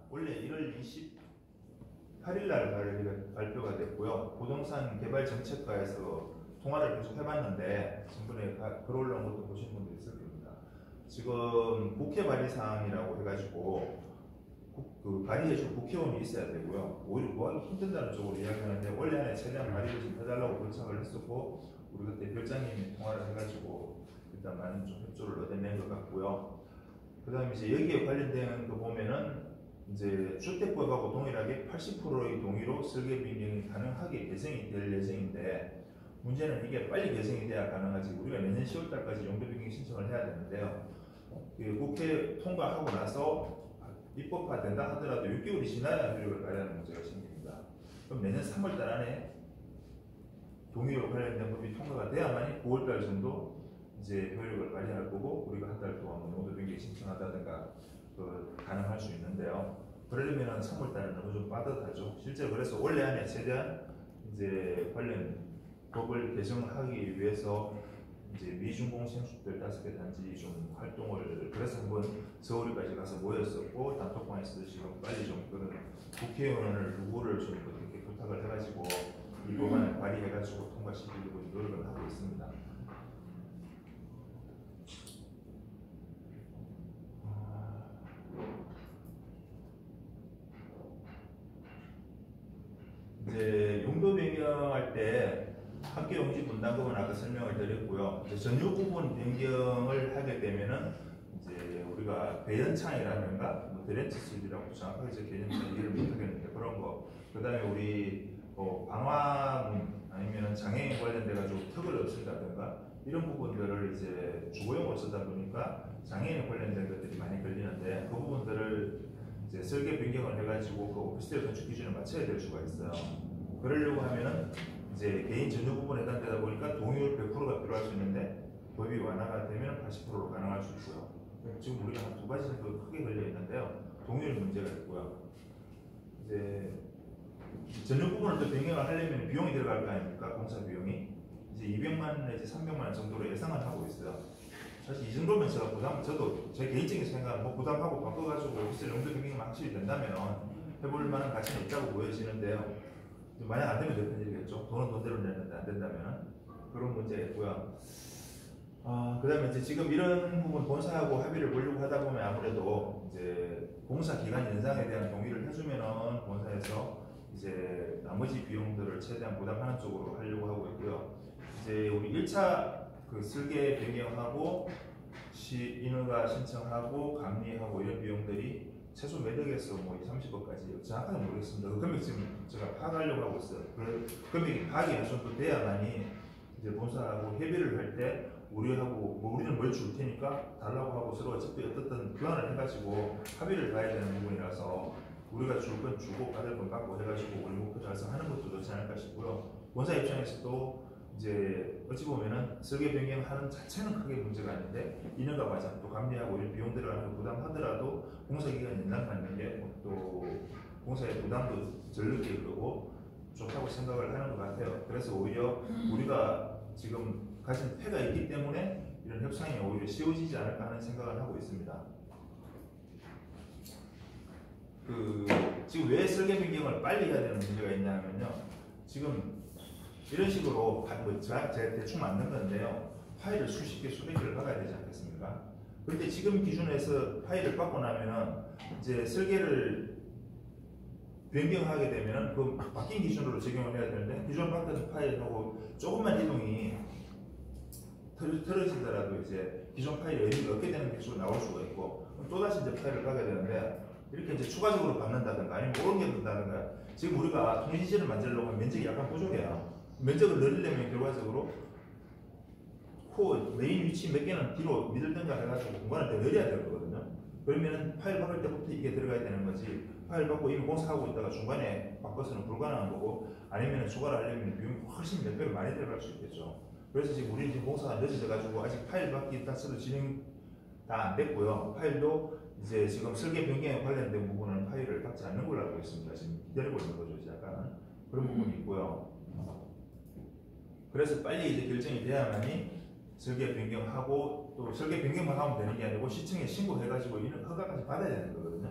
원래 1월 28일 날 발표가 됐고요. 부동산 개발 정책과에서 통화를 계속 해봤는데 지난번에 글 올라온 것도 보신 분도 있을 겁니다. 지금 국회 발의사항이라고 해가지고 그 발의해줄 국회의원이 있어야 되고요. 오히려 구하기 힘든다는 쪽으로 이야기하는데 원래 안에 최대한 발의를 좀 해달라고 요청을 했었고 우리 그때 별장님이 통화를 해가지고 일단 많은 좀 협조를 얻어낸 것 같고요. 그 다음에 이제 여기에 관련된 거 보면은 이제 주택법하고 동일하게 80%의 동의로 설계 변경이 가능하게 개정이 될 예정인데 문제는 이게 빨리 개정이 돼야 가능하지 우리가 내년 10월달까지 용도 변경 신청을 해야 되는데요. 국회 통과하고 나서 입법화 된다 하더라도 6개월이 지나야 효력을 발휘하는 문제가 생깁니다. 그럼 내년 3월달 안에 동의로 관련된 법이 통과가 돼야만이 9월달 정도 이제 효력을 발휘할 거고 우리가 한 달 동안 용도 변경 신청한다든가 가능할 수 있는데요. 그러려면 3월달은 너무 좀 빠듯하죠. 실제로 그래서 올해 안에 최대한 이제 관련 법을 개정하기 위해서 이제 미준공 생수들 5개 단지 좀 활동을 그래서 한번 서울까지 가서 모였었고 단톡방에서 지금 빨리 좀 그런 국회의원을 누구를 좀 이렇게 부탁을 해가지고 이 법안을 발의해가지고 통과시키려고 노력을 하고 있습니다. 이제 용도 변경할 때 학교 용지 분담금은 아까 설명을 드렸고요. 전유 부분 변경을 하게 되면은 이제 우리가 배연창이라든가 뭐 드렌치실이라고 정확하게 제 개념을 이해를 못하겠는데 그런 거. 그다음에 우리 방화문 아니면 장애인 관련돼 가지고 턱을 없앤다든가 이런 부분들을 이제 주거용으로 쓰다 보니까 장애인 관련된 것들이 많이 걸리는데 그 부분들을 이제 설계 변경을 해가지고 그 오피스텔 건축 기준에 맞춰야 될 수가 있어요. 그러려고 하면은 이제 개인 전유 부분에 해당되다 보니까 동의율 100%가 필요할 수 있는데 법이 완화가 되면 80%로 가능할 수 있고요. 지금 우리가 한 2가지 정도 크게 걸려 있는데요. 동의율 문제가 있고요. 이제 전유 부분을 또 변경을 하려면 비용이 들어갈 거 아닙니까? 공사 비용이 이제 200만 내지 300만 원 정도로 예상을 하고 있어요. 사실 이 정도면 제가 저도 제 개인적인 생각은 뭐 부담하고 바꿔가지고 오피스텔 용도 변경이 확실히 된다면 해볼 만한 가치는 있다고 보여지는데요. 만약 안 되면 몇 일이겠죠. 돈은 돈대로 내는데 안 된다면 그런 문제가 있고요. 그 다음에 이제 지금 이런 부분 본사하고 합의를 보려고 하다 보면 아무래도 이제 공사 기간 연장에 대한 동의를 해주면은 본사에서 이제 나머지 비용들을 최대한 부담하는 쪽으로 하려고 하고 있고요. 이제 우리 1차 그 설계 변경하고 인허가 신청하고 감리하고 이런 비용들이 최소 매덕에서 뭐 20, 30억까지 정확하게 모르겠습니다. 그 금액 지금 제가 파악하려고 하고 있어요. 그 금액이 파악이 어느 정도 돼야만이 이제 본사하고 협의를 할 때 우리하고 뭐 우리는 뭘 줄 테니까 달라고 하고 서로 어차피 어떻든 교환을 해가지고 합의를 봐야 되는 부분이라서 우리가 줄 건 주고 받을 건 받고 해가지고 우리 목표 달성하는 것도 좋지 않을까 싶고요. 본사 입장에서도 이제 어찌 보면은 설계 변경하는 자체는 크게 문제가 아닌데 인허가 과정 또 감리하고 이런 비용 들어가는 거 부담하더라도 공사 기간 연장받는 게 또 공사의 부담도 덜 느낄 거고 좋다고 생각을 하는 것 같아요. 그래서 오히려 우리가 지금 가진 패가 있기 때문에 이런 협상이 오히려 쉬워지지 않을까 하는 생각을 하고 있습니다. 지금 왜 설계 변경을 빨리 해야 되는 문제가 있냐면요. 지금 이런 식으로 제가 대충 만든 건데요. 파일을 수십 개, 수백 개를 받아야 되지 않겠습니까? 그런데 지금 기준에서 파일을 받고 나면은 이제 설계를 변경하게 되면은 그 바뀐 기준으로 적용을 해야 되는데 기존 받던 파일하고 조금만 이동이 틀어지더라도 이제 기존 파일의 의미가 없게 되는 개수가 나올 수가 있고 또다시 이제 파일을 받게 되는데 이렇게 이제 추가적으로 받는다든가 아니면 옮겨둔다든가 지금 우리가 통신실을 만들려고 하면 면적이 약간 부족해요. 면적을 늘리려면 결과적으로 코어 메인 위치 몇 개는 뒤로 미들든가 해가지고 공간을 더 늘려야 될 거거든요. 그러면 파일 박을 때부터 이게 들어가야 되는 거지 파일 받고 이미 공사하고 있다가 중간에 바꿔서는 불가능한 거고 아니면 추가를 하려면 비용이 훨씬 몇 배로 많이 들어갈 수 있겠죠. 그래서 지금 우리 지금 공사가 늦어져가지고 아직 파일 받기 자체도 진행 다 안 됐고요. 파일도 이제 지금 설계 변경에 관련된 부분은 파일을 받지 않는 걸로 알고 있습니다. 지금 기다리고 있는 거죠. 약간 그런 부분이 있고요. 그래서 빨리 이제 결정이 돼야만이 설계 변경하고 또 설계 변경만 하면 되는 게 아니고 시청에 신고해가지고 이런 허가까지 받아야 되는 거거든요.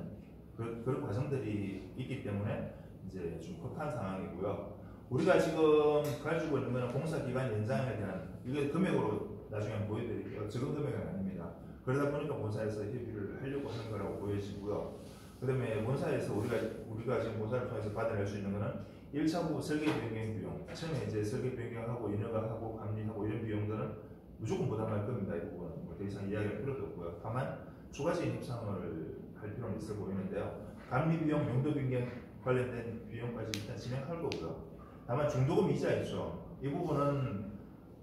그런 과정들이 있기 때문에 이제 좀 급한 상황이고요. 우리가 지금 가지고 있는 것은 공사 기간 연장에 대한 이게 금액으로 나중에 보여드릴게요. 적은 금액은 아닙니다. 그러다 보니까 본사에서 협의를 하려고 하는 거라고 보여지고요. 그다음에 본사에서 우리가 지금 본사를 통해서 받아낼 수 있는 거는 1차 부분 설계 변경 비용, 처음에 이제 설계 변경하고 인허가하고 감리하고 이런 비용들은 무조건 부담할 겁니다. 이 부분은 뭐 더 이상 이야기할 필요도 없고요. 다만 추가적인 협상을 할 필요는 있어 보이는데요. 감리 비용, 용도 변경 관련된 비용까지 일단 진행할 거고요. 다만 중도금 이자 있죠. 이 부분은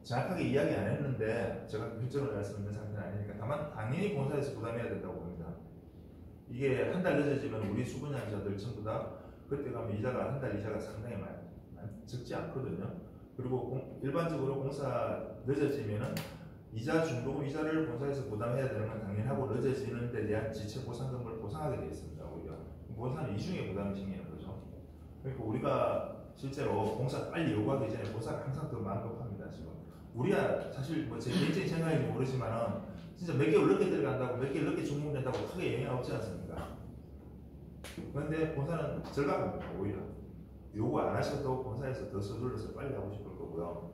정확하게 이야기 안 했는데 제가 결정을 할 수 있는 상태는 아니니까 다만 당연히 본사에서 부담해야 된다고 봅니다. 이게 한 달 늦어지면 우리 수분양자들 전부 다 그때 가면 이자가 한 달 이자가 상당히 적지 않거든요. 그리고 일반적으로 공사 늦어지면은 이자 중도금 이자를 본사에서 부담해야 되는 건 당연하고 늦어지는 데 대한 지체 보상금을 보상하게 되어 있습니다. 오히려 본사는 이중의 부담이 생기는 거죠. 그러니까 우리가 실제로 공사 빨리 요구하기 전에 본사가 항상 더 마음 급합니다. 지금 우리야 사실 뭐 제 개인적인 생각인지 모르지만은 진짜 몇 개월 늦게 들어간다고 몇 개월 늦게 준공된다고 크게 영향 없지 않습니까? 그런데 본사는 절박합니다. 오히려 요구 안 하셔도 본사에서 더 서둘러서 빨리 하고 싶을 거고요.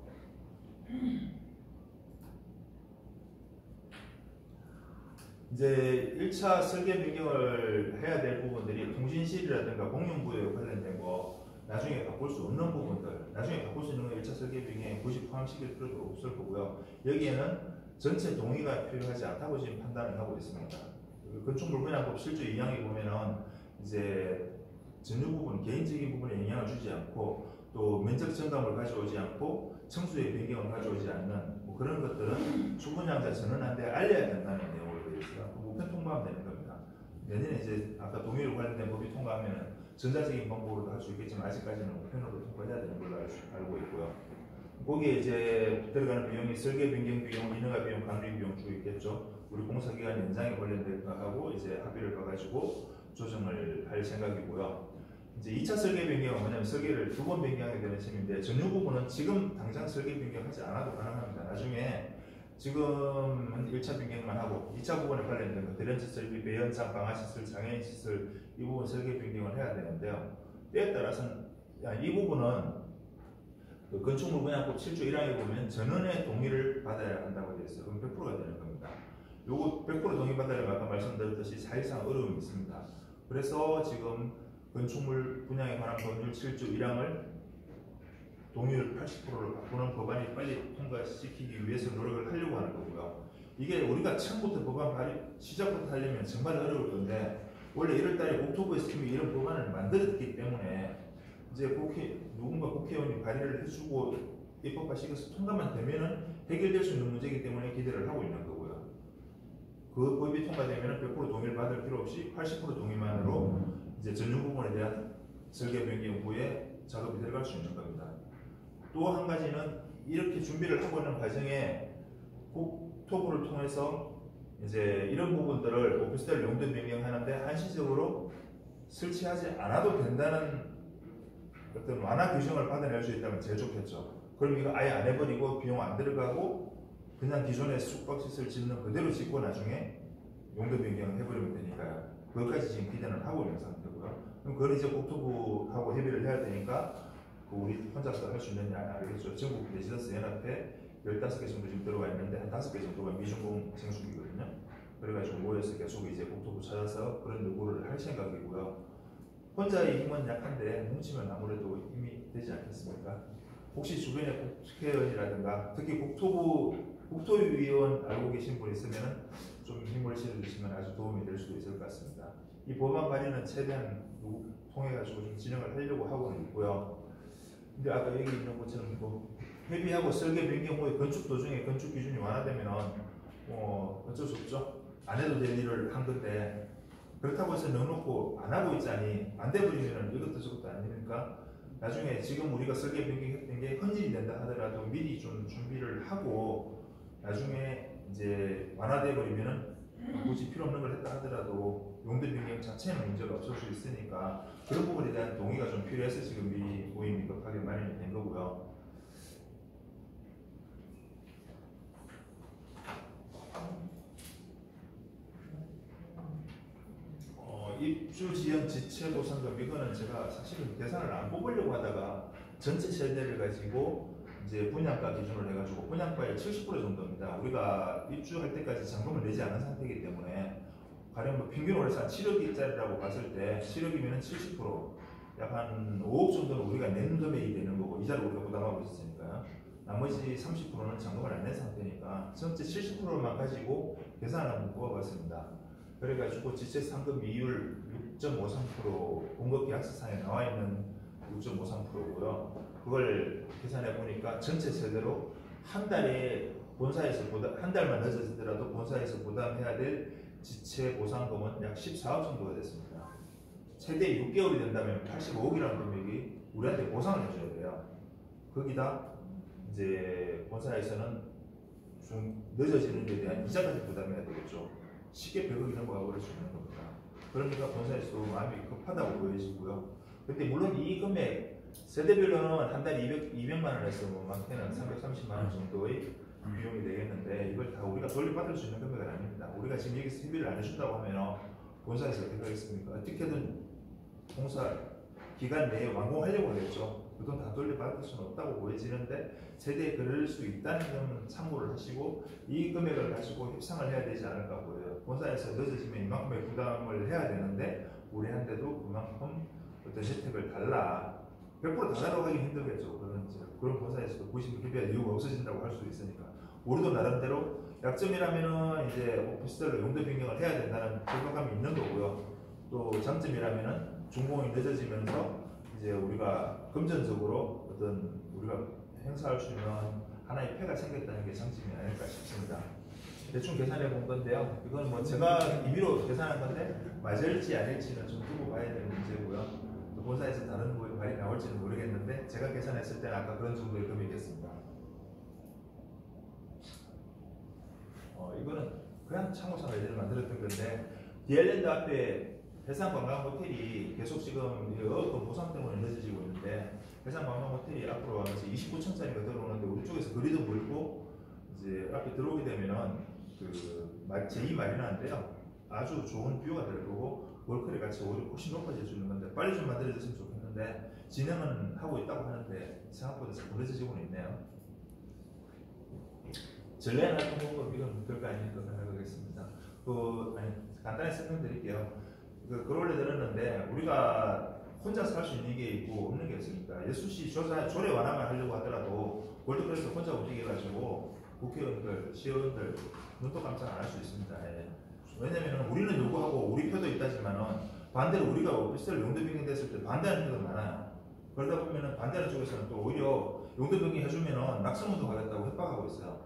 이제 1차 설계 변경을 해야 될 부분들이 통신실이라든가 공용부에 관련된 거 나중에 바꿀 수 없는 부분들, 나중에 바꿀 수 있는 건 1차 설계 변경에 굳이 포함시킬 필요도 없을 거고요. 여기에는 전체 동의가 필요하지 않다고 지금 판단을 하고 있습니다. 건축물분양법 실조 2항에 보면은 이제 전유 부분, 개인적인 부분에 영향을 주지 않고 또 면적 증감을 가져오지 않고 청수의 변경을 가져오지 않는 뭐 그런 것들은 수분양자 전원한테 알려야 된다는 내용으로 되어 있어요. 우편 통보하면 되는 겁니다. 내년에 이제 아까 동의를 관련된 법이 통과하면 전자적인 방법으로도 할 수 있겠지만 아직까지는 우편으로 통과해야 되는 걸로 알고 있고요. 거기에 이제 들어가는 비용이 설계 변경 비용, 인허가 비용, 감리 비용 쭉 있겠죠. 우리 공사 기간 연장에 관련된 거하고 이제 합의를 봐가지고 조정을 할 생각이고요. 이제 2차 설계 변경은 뭐냐면 설계를 2번 변경하게 되는 셈인데 전유 부분은 지금 당장 설계 변경하지 않아도 가능합니다. 나중에 지금은 1차 변경만 하고 2차 부분에 관련된 거 대련지 설비, 배연장, 방화시설, 장애인 시설 이 부분 설계 변경을 해야 되는데요. 때에 따라서는 이 부분은 그 건축물분양법 7조 1항에 보면 전원의 동의를 받아야 한다고 되어 있어요. 그럼 100%가 되는 겁니다. 요거 100% 동의 받아려면 아까 말씀드렸듯이 사실상 어려움이 있습니다. 그래서 지금 건축물 분양에 관한 법률 7조 1항을 동의율 80%를 바꾸는 법안이 빨리 통과시키기 위해서 노력을 하려고 하는 거고요. 이게 우리가 처음부터 법안 발의 시작부터 하려면 정말 어려울 건데 원래 1월달에 국토부에서 이미 이런 법안을 만들었기 때문에 이제 누군가 국회의원이 발의를 해주고 입법화시켜서 통과만 되면은 해결될 수 있는 문제이기 때문에 기대를 하고 있는 거고요. 그 법이 통과되면은 100% 동의를 받을 필요 없이 80% 동의만으로 이제 전용 부분에 대한 설계 변경 후에 작업이 들어갈 수 있는 겁니다. 또 한 가지는 이렇게 준비를 하고 있는 과정에 국토부를 통해서 이제 이런 부분들을 오피스텔 용도 변경하는데 한시적으로 설치하지 않아도 된다는 어떤 완화 규정을 받아낼 수 있다면 제일 좋겠죠. 그럼 이거 아예 안 해버리고 비용 안 들어가고 그냥 기존의 숙박시설 짓는 그대로 짓고 나중에 용도 변경을 해버리면 되니까요. 그것까지 지금 기대는 하고 있는 상태고요. 그럼 그걸 이제 국토부하고 협의를 해야 되니까 우리 혼자서 할 수 있느냐 알겠죠. 전국 레지던스 연합회 15개 정도 지금 들어가 있는데 한 5개 정도가 미준공 생수기거든요. 그래가지고 모여서 계속 이제 국토부 찾아서 그런 요구를 할 생각이고요. 혼자의 힘은 약한데 뭉치면 아무래도 힘이 되지 않겠습니까? 혹시 주변에 국회의원이라든가 특히 국토위원 알고 계신 분 있으면 좀 힘을 실어주시면 아주 도움이 될 수도 있을 것 같습니다. 이 법안 발의는 최대한 통해가지고 좀 진행을 하려고 하고는 있고요. 근데 아까 여기 있는 것처럼 뭐 협의하고 설계 변경 후에 건축 도중에 건축 기준이 완화되면은 어쩔 수 없죠. 안 해도 될 일을 한 건데 그렇다고 해서 넣어놓고 안 하고 있자니 안 돼버리면은 이것도 저것도 아니니까 나중에 지금 우리가 설계 변경했던 게 헌일이 된다 하더라도 미리 좀 준비를 하고 나중에 이제 완화돼 버리면은 굳이 필요 없는 걸 했다 하더라도 용도 변경 자체는 문제가 없을 수 있으니까 그런 부분에 대한 동의가 좀 필요해서 지금 미리 모임이 급하게 마련이 된 거고요. 입주 지연 지체 보상금 이거는 제가 사실은 계산을 안 뽑으려고 하다가 전체 세대를 가지고 이제 분양가 기준으로 해가지고 분양가의 70% 정도입니다. 우리가 입주할 때까지 잔금을 내지 않은 상태이기 때문에 가령 뭐 평균으로 해서 한 7억짜리라고 봤을 때 7억이면 70%약 한 5억 정도는 우리가 낸 금액이 되는 거고 이자를 우리가 부담하고 있으니까요. 나머지 30%는 잔금을 안 낸 상태니까 전체 70%만 가지고 계산을 한번 구워봤습니다. 그래가지고 지체 상금 이율 6.53% 공급 계약서상에 나와 있는 6.53%고요. 그걸 계산해 보니까 전체 세대로 한 달에 본사에서 한 달만 늦어지더라도 본사에서 부담해야 될 지체 보상금은 약 14억 정도가 됐습니다. 최대 6개월이 된다면 85억이라는 금액이 우리한테 보상을 해줘야 돼요. 거기다 이제 본사에서는 좀 늦어지는 데 대한 이자까지 부담해야 되겠죠. 쉽게 100억이 넘어가 버려주는 겁니다. 그러니까 본사에서도 마음이 급하다고 보여지고요. 근데 물론 이 금액 세대별로는 한 달에 200만 원에서 뭐 많게는 330만 원 정도의 비용이 되겠는데 이걸 다 우리가 돌려받을 수 있는 금액은 아닙니다. 우리가 지금 여기서 협의를 안 해준다고 하면 본사에서 어떻게 하겠습니까? 어떻게든 공사 기간 내에 완공하려고 하겠죠. 그 돈 다 돌려받을 수는 없다고 보여지는데 세대에 그럴 수 있다는 점은 참고를 하시고 이 금액을 가지고 협상을 해야 되지 않을까 보여요. 본사에서 늦어지면 이만큼의 부담을 해야 되는데 우리한테도 그만큼 어떤 혜택을 달라 100% 달라고 하기 힘들겠죠. 그런 본사에서도 구심을 협의할 이유가 없어진다고 할 수도 있으니까 우리도 나름대로 약점이라면은 이제 오피스텔로 용도 변경을 해야 된다는 불만감이 있는 거고요. 또 장점이라면은 준공이 늦어지면서 이제 우리가 금전적으로 어떤 우리가 행사할 수 있는 하나의 폐가 생겼다는 게 장점이 아닐까 싶습니다. 대충 계산해 본 건데요. 이건 뭐 제가 임의로 계산한 건데 맞을지 아닐지는 좀 두고 봐야 되는 문제고요. 본사에서 다른 뭐 말이 나올지는 모르겠는데 제가 계산했을 때는 아까 그런 정도의 금액이었습니다. 이거는 그냥 참고상을 예전에 만들었던 건데 디아일랜드 앞에 해상관광호텔이 계속 지금 어떤 보상 때문에 늦어지고 있는데 해상관광호텔이 앞으로 하면서 29층짜리가 들어오는데 우리 쪽에서 거리도 멀고 이제 앞에 들어오게 되면은 그 제2마리나인데요. 아주 좋은 뷰가 될 거고 월클의 가치가 훨씬 높아져 주는 건데 빨리 좀 만들어졌으면 좋겠는데 진행은 하고 있다고 하는데 생각보다 자꾸 늦어지고는 있네요. 전례 활동법 이건 별거 아니니까 생각하겠습니다. 간단히 설명드릴게요. 그rol에 들었는데 우리가 혼자서 할 수 있는 게 있고 없는 게 있으니까 예수씨 조례 완화만 하려고 하더라도 월드클래스 혼자 움직여가지고 국회의원들, 시의원들 눈도 깜짝 안 할 수 있습니다. 왜냐면 우리는 요구하고 우리 표도 있다지만은 반대로 우리가 오피스텔 용도 변경 됐을 때 반대하는 표도 많아요. 그러다 보면은 반대하는 쪽에서는 또 오히려 용도 변경 해주면은 낙선운동 하겠다고 협박하고 있어요.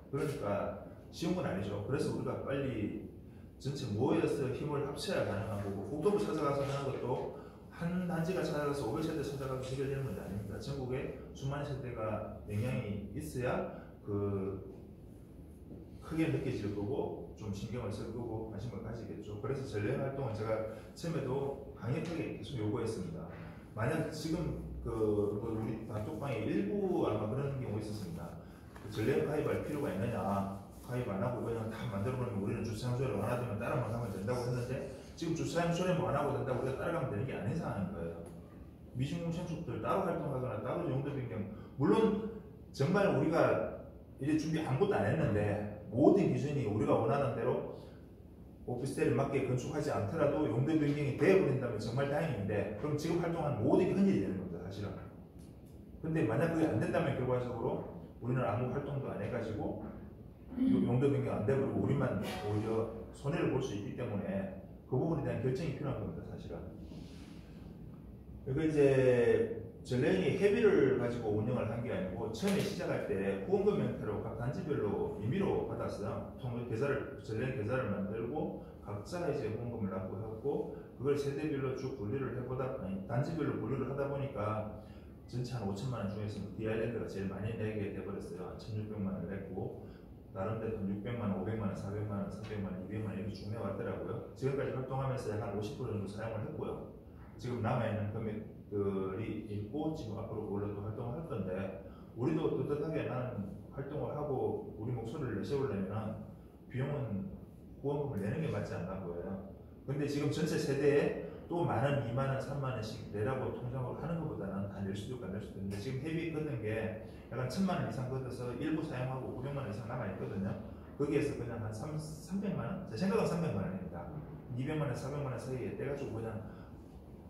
그러니까 쉬운 건 아니죠. 그래서 우리가 빨리 전체 모여서 힘을 합쳐야 가능하고 국토부 찾아가서 하는 것도 한 단지가 찾아가서 500세대 찾아가서 해결되는 문제 아닙니다. 전국에 수많은 세대가 영향이 있어야 크게 느껴질 거고 좀 신경을 쓸 거고 관심을 가지겠죠. 그래서 전례 활동은 제가 처음에도 강력하게 계속 요구했습니다. 만약 지금 우리 단톡방에 일부 아마 그런 경우 있었습니다. 전례 가입할 필요가 있느냐, 가입 안 하고 그냥 다 만들어 놓으면 우리는 주차장소를 완화되면 따라만 가면 된다고 했는데 지금 주차장소를 완화하고 된다고 우리가 따라가면 되는 게 아닌 상황인 거예요. 미중공 신축들 따로 활동하거나 따로 용도 변경, 물론 정말 우리가 이제 준비 아무것도 안 했는데 모든 기준이 우리가 원하는 대로 오피스텔에 맞게 건축하지 않더라도 용도 변경이 되어버린다면 정말 다행인데 그럼 지금 활동한 모든 게 흔들리게 되는 겁니다, 사실은. 근데 만약 그게 안 된다면 결과적으로 우리는 아무 활동도 안 해가지고 용도 변경 안 되버리고 우리만 오히려 손해를 볼 수 있기 때문에 그 부분에 대한 결정이 필요한 겁니다, 사실은. 그리고 이제 전례인이 회비를 가지고 운영을 한 게 아니고 처음에 시작할 때 후원금 형태로 각 단지별로 임의로 받았어요. 통일 계좌를 전례인 계좌를 만들고 각자 이제 후원금을 납부하고 그걸 세대별로 쭉 분류를 해보다 단지별로 분류를 하다 보니까 전체 한 5천만 원 중에서 디아일랜드가 제일 많이 내게 돼버렸어요. 1,600만 원을 냈고 나름대로 600만 원, 500만 원, 400만 원, 300만 원, 200만 원 이렇게 쭉 내왔더라고요. 지금까지 활동하면서 약 한 50% 정도 사용을 했고요. 지금 남아있는 금액들이 있고 지금 앞으로 원래도 활동을 할 건데 우리도 떳떳하게 나는 활동을 하고 우리 목소리를 내세우려면 비용은 후원금을 내는 게 맞지 않나 보여요. 근데 지금 전체 세대에 또 만원, 2만원, 3만원씩 내라고 통장으로 하는 것보다는 다 낼 수도 있고 안 낼 수도 있는데 지금 회비 걷는 게 약간 1,000만원 이상 걷어서 일부 사용하고 500만원 이상 남아있거든요. 거기에서 그냥 한 300만원? 제 생각은 300만원입니다. 200만원, 400만원 사이에 떼가지고 그냥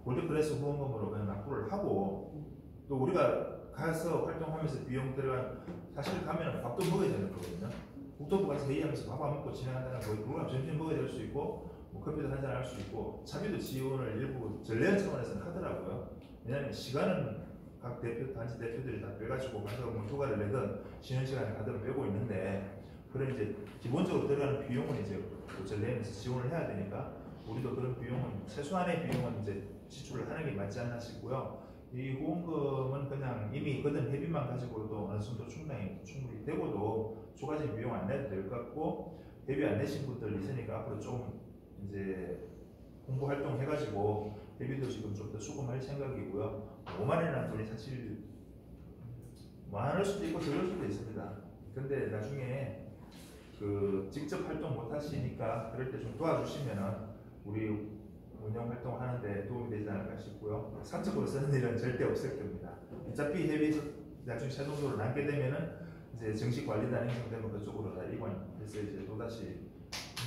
골드프레스 후원금으로 그냥 납부를 하고 또 우리가 가서 활동하면서 비용 들어간 사실 가면 밥도 먹어야 되는 거거든요. 국토부 가서 회의하면서 밥 안 먹고 진행한다는 거의 그거랑 점심 먹어야 될 수 있고 뭐 커피도 한잔 할 수 있고 차비도 지원을 일부 전례 차원에서는 하더라고요. 왜냐하면 시간은 각 대표 단지 대표들이 다 빼가지고 가서 뭐 휴가를 내든 쉬는 시간에 가든 빼고 있는데 그런 이제 기본적으로 들어가는 비용은 이제 그 전례에서 지원을 해야 되니까 우리도 그런 비용은 최소한의 비용은 이제 지출을 하는 게 맞지 않나 싶고요. 이 후원금은 그냥 이미 거둔 회비만 가지고도 어느 정도 충분히 되고도 추가적인 비용 안 내도 될 것 같고 회비 안 내신 분들 있으니까 앞으로 좀 이제 홍보 활동 해가지고 회비도 지금 좀 더 수금할 생각이고요. 5만 원이라는 돈이 사실 많을 수도 있고 적을 수도 있습니다. 근데 나중에 그 직접 활동 못 하시니까 그럴 때 좀 도와주시면은 우리 운영 활동하는데 도움이 되지 않을까 싶고요. 사적으로 쓰는 일은 절대 없을 겁니다. 어차피 회비에서 나중에 최종적으로 남게 되면은 이제 정식 관리단 행정되면 그쪽으로 다 이관해서 이제 또다시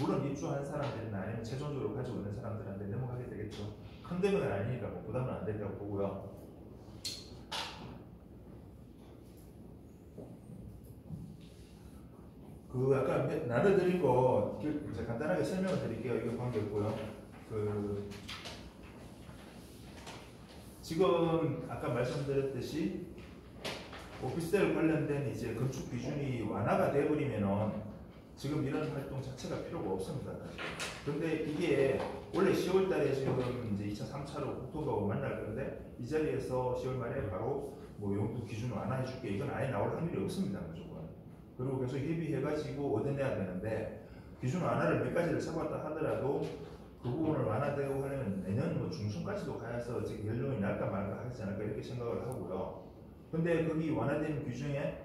물론 입주한 사람들이나 아니면 최종적으로 가지고 있는 사람들한테 넘어가게 되겠죠. 큰 금액은 아니니까 뭐 부담은 안 된다고 보고요. 그 아까 나눠드린 거 이제 간단하게 설명을 드릴게요. 이거 관계없고요. 그 지금 아까 말씀드렸듯이 오피스텔 관련된 이제 건축 기준이 완화가 돼버리면은 지금 이런 활동 자체가 필요가 없습니다. 그런데 이게 원래 10월 달에 지금 이제 2차, 3차로 국토부하고 만날 건데 이 자리에서 10월 말에 바로 뭐 용도 기준 완화해 줄게 이건 아예 나올 확률이 없습니다. 무조건. 그리고 계속 협의해가지고 얻어내야 되는데 기준 완화를 몇 가지를 잡았다 하더라도 그 부분을 완화되고 하려면 내년 뭐 중순까지도 가야서 결론이 날까 말까 하지 않을까 이렇게 생각을 하고요. 근데 거기 완화된 규정에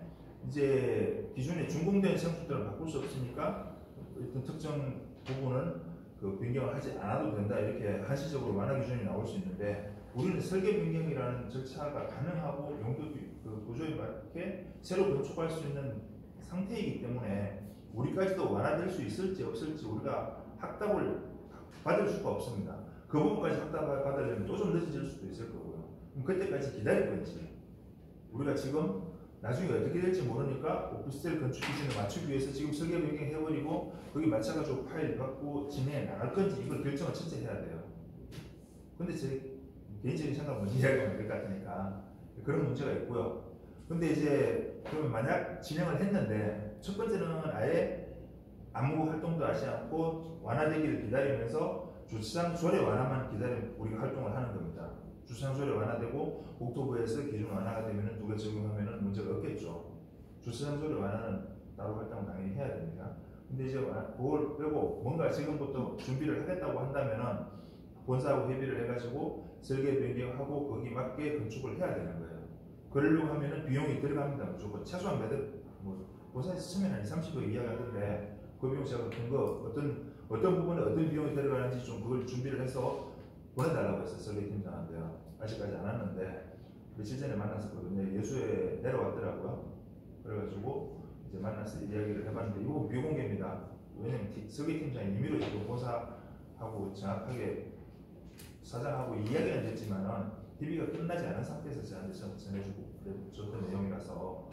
이제 기존에 준공된 생수들을 바꿀 수 없으니까 어떤 특정 부분은 그 변경을 하지 않아도 된다 이렇게 한시적으로 완화 기준이 나올 수 있는데 우리는 설계 변경이라는 절차가 가능하고 용도 그 구조에 맞게 새로 건축할 수 있는 상태이기 때문에 우리까지도 완화될 수 있을지 없을지 우리가 확답을 받을 수가 없습니다. 그 부분까지 확답을 받으려면 또 좀 늦어질 수도 있을 거고요. 그럼 그때까지 기다릴 건지 우리가 지금 나중에 어떻게 될지 모르니까 오피스텔 건축 기준에 맞추기 위해서 지금 설계 변경해버리고 거기 맞춰가지고 파일 갖고 진행해 나갈 건지 이걸 결정을 첫째 해야 돼요. 근데 제 개인적인 생각은 이야기하면 될 것 같으니까 그런 문제가 있고요. 근데 이제 그러면 만약 진행을 했는데 첫 번째는 아예 아무 활동도 하지 않고 완화되기를 기다리면서 주차장 조례 완화만 기다리면 우리가 활동을 하는 겁니다. 주차장 조례 완화되고 국토부에서 기준 완화가 되면 누가 적용하면 문제가 없겠죠. 주차장 조례 완화는 따로 활동을 당연히 해야 됩니다. 근데 이제 그걸 빼고 뭔가 지금부터 준비를 하겠다고 한다면은 본사하고 협의를 해가지고 설계 변경하고 거기 맞게 건축을 해야 되는 거예요. 그러려고 하면은 비용이 들어갑니다. 무조건 최소한 뭐 본사에서 처음에 한 30억 이야기하던데 그 비용 제가 근거 어떤 부분에 어떤 비용이 들어가는지 좀 그걸 준비를 해서 보내달라고 했어요. 설계팀장한테요. 아직까지 안 왔는데 며칠 전에 만났었거든요. 예수에 내려왔더라고요. 그래가지고 이제 만나서 이야기를 해봤는데 이거 비공개입니다. 왜냐면 설계팀장이 임의로 지금 본사하고 정확하게 사장하고 이야기는 됐지만은 DB가 끝나지 않은 상태에서 저한테 전해주고 줬던 내용이라서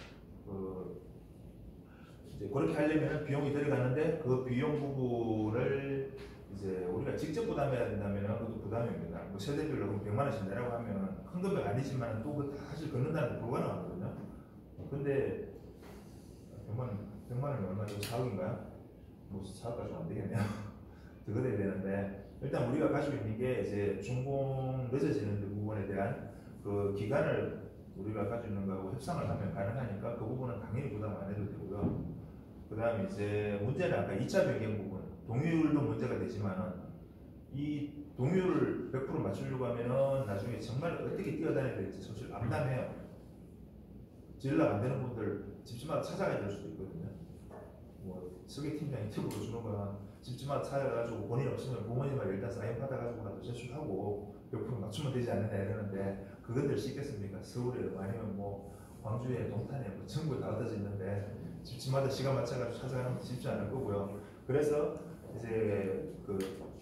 이제 그렇게 하려면 비용이 들어가는데 그 비용 부분을 이제 우리가 직접 부담해야 된다면 그것도 부담입니다. 뭐 세대별로 100만 원씩 내라고 하면 큰 금액 아니지만 또 사실 걷는다는 게 불가능하거든요. 근데 100만 원이 얼마죠? 4억인가요? 뭐 4억까지 안 되겠네요. 더 걷어야 되는데 일단 우리가 가지고 있는 게 이제 준공 늦어지는 부분에 대한 그 기간을 우리가 가지고 있는 거하고 협상을 하면 가능하니까 그 부분은 당연히 부담 안 해도 되고요. 그 다음에 이제 문제는 아까 2차 변경 부분 동의율도 문제가 되지만은 이 동의율을 100% 맞추려고 하면은 나중에 정말 어떻게 뛰어다녀야 될지 사실 암담해요. 연락 안 되는 분들 집집마다 찾아가야 될 수도 있거든요. 뭐 설계팀장 유튜브로 주는 거는 집집마다 찾아가지고 본인 없으면 부모님하고 일단 사인 받아가지고라도 제출하고 몇 프로 맞추면 되지 않느냐 이러는데 그것들 쉽겠습니까? 서울에 아니면 뭐 광주에 동탄에 뭐 전국에 다 흩어져 있는데 집집마다 시간 맞춰가지고 찾아가는 것도 쉽지 않을 거고요. 그래서 이제 그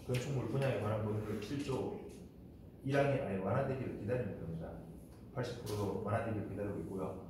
건축물 분양에 관한 부분을 7조 1항에 아예 완화되기를 기다리는 겁니다. 80%로 완화되기를 기다리고 있고요.